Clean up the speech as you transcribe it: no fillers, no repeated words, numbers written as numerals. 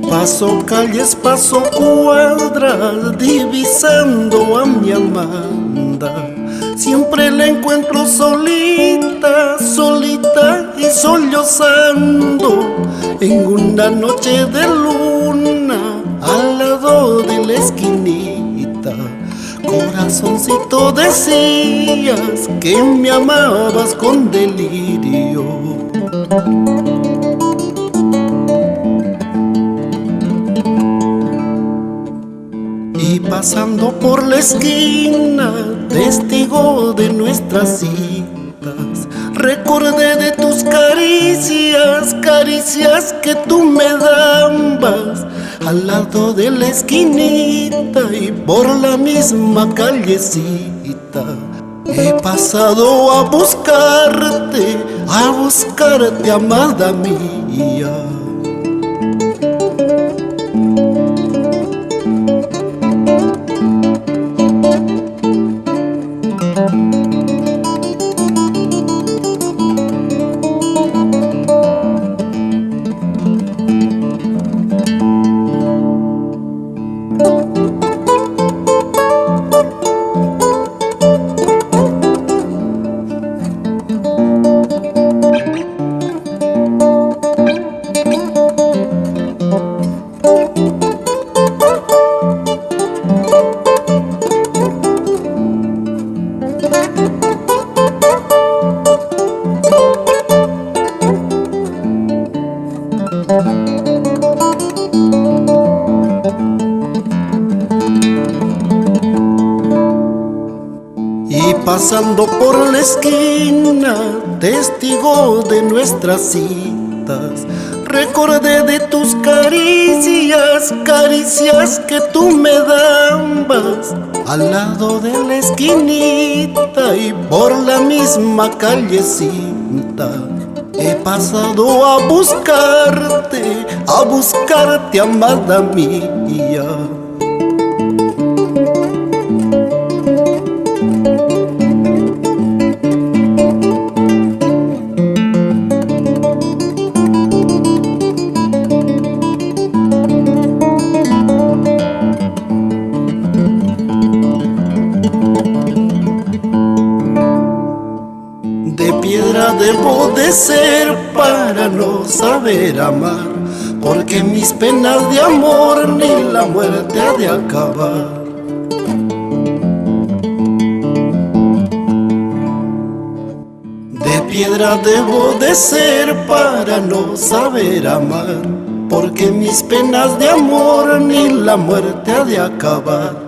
Paso calles, paso cuadras, divisando a mi Amanda. Siempre la encuentro solita, solita y sollozando en una noche de luna al lado de la esquinita. Corazoncito, decías que me amabas con delirio. Y pasando por la esquina, testigo de nuestras citas, recordé de tus caricias, caricias que tú me dabas al lado de la esquinita y por la misma callecita. He pasado a buscarte, amada mía. Y pasando por la esquina, testigo de nuestras citas, recordé de tus caricias, caricias que tú me dabas al lado de la esquinita y por la misma callecita. He pasado a buscarte, amada mía. De piedra debo de ser para no saber amar, porque mis penas de amor ni la muerte ha de acabar. De piedra debo de ser para no saber amar, porque mis penas de amor ni la muerte ha de acabar.